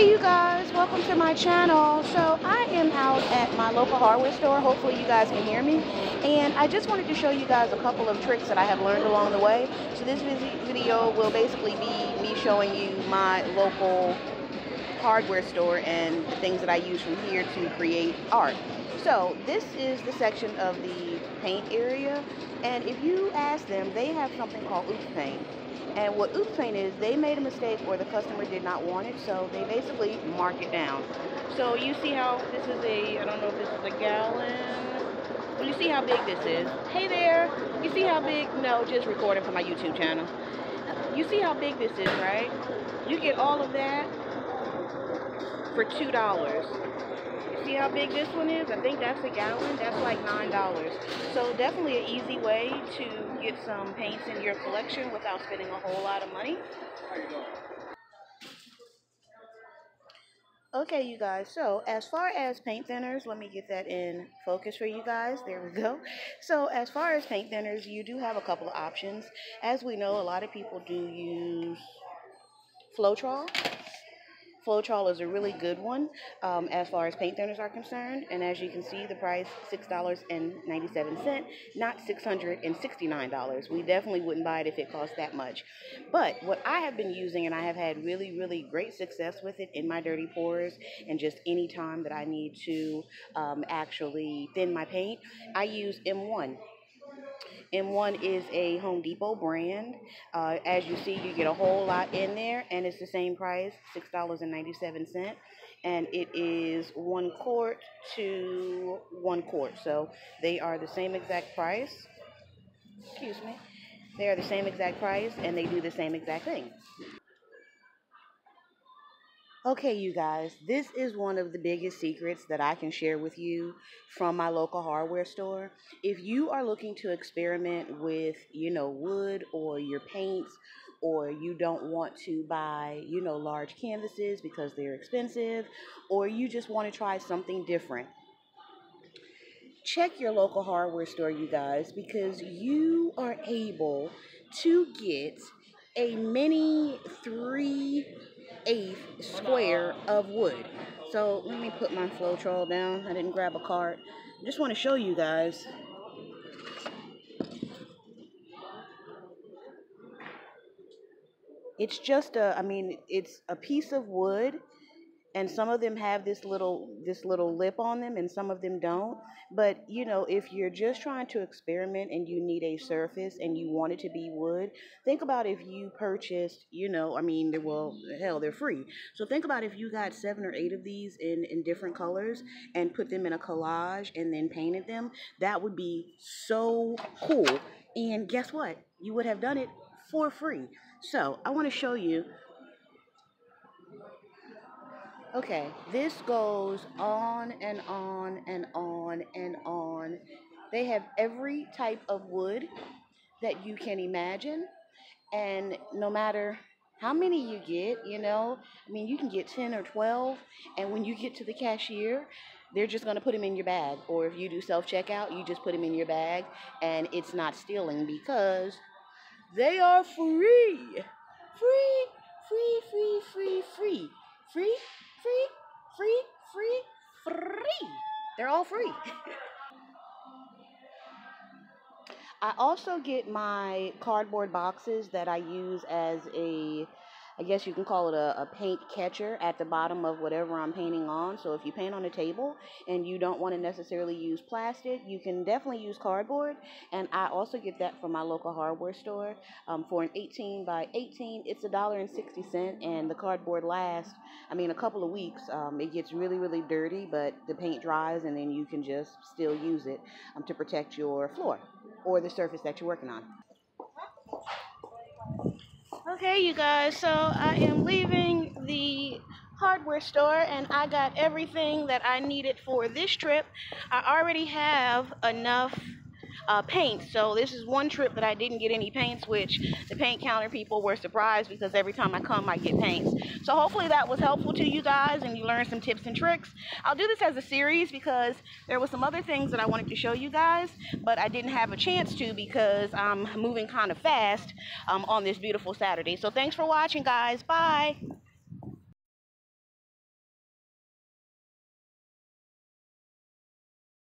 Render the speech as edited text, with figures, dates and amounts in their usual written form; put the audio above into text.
Hey you guys, welcome to my channel. So I am out at my local hardware store. Hopefully you guys can hear me. And I just wanted to show you guys a couple of tricks that I have learned along the way. So this video will basically be me showing you my local hardware store and the things that I use from here to create art. So this is the section of the paint area. And if you ask them, they have something called oops paint. And what oops paint is, they made a mistake or the customer did not want it, so they basically mark it down. So you see how this is I don't know if this is a gallon. Well, you see how big this is. Hey there, you see how big? No, just recording for my YouTube channel. You see how big this is, right? You get all of that for $2. See how big this one is? I think that's a gallon. That's like $9. So definitely an easy way to get some paints in your collection without spending a whole lot of money. Okay, you guys, so as far as paint thinners, let me get that in focus for you guys. There we go. So as far as paint thinners, you do have a couple of options. As we know, a lot of people do use Floetrol. Floetrol is a really good one as far as paint thinners are concerned. And as you can see, the price $6.97, not $669. We definitely wouldn't buy it if it cost that much. But what I have been using, and I have had really, really great success with it in my dirty pours and just any time that I need to actually thin my paint, I use M1. M1 is a Home Depot brand. As you see, you get a whole lot in there, and it's the same price, $6.97. And it is 1 quart to 1 quart. So they are the same exact price. Excuse me. They are the same exact price, and they do the same exact thing. Okay, you guys, this is one of the biggest secrets that I can share with you from my local hardware store. If you are looking to experiment with, wood or your paints, or you don't want to buy, large canvases because they're expensive, or you just want to try something different, check your local hardware store, you guys, because you are able to get a mini 3/8 square of wood. So let me put my Floetrol down. I didn't grab a cart. I just want to show you guys. It's just it's a piece of wood, and some of them have this little lip on them and some of them don't. But if you're just trying to experiment and you need a surface and you want it to be wood, think about if you purchased, they're free. So think about if you got 7 or 8 of these in different colors and put them in a collage and then painted them. That would be so cool. And guess what? You would have done it for free. So I want to show you. Okay, this goes on and on and on and on. They have every type of wood that you can imagine. And no matter how many you get, you can get 10 or 12. And when you get to the cashier, they're just going to put them in your bag. Or if you do self-checkout, you just put them in your bag. And it's not stealing because they are free. Free, free, free, free, free. Free, free, free, free, free. They're all free. I also get my cardboard boxes that I use as I guess you can call it a paint catcher at the bottom of whatever I'm painting on. So if you paint on a table and you don't want to necessarily use plastic, you can definitely use cardboard. And I also get that from my local hardware store. For an 18 by 18, it's $1.60, and the cardboard lasts, a couple of weeks. It gets really, really dirty, but the paint dries, and then you can just still use it to protect your floor or the surface that you're working on. Okay, you guys, so I am leaving the hardware store, and I got everything that I needed for this trip. I already have enough paint, so this is one trip that I didn't get any paints, which the paint counter people were surprised because every time I come I get paints. So hopefully that was helpful to you guys and you learned some tips and tricks. I'll do this as a series because there were some other things that I wanted to show you guys, but I didn't have a chance to because I'm moving kind of fast on this beautiful Saturday. So thanks for watching, guys. Bye.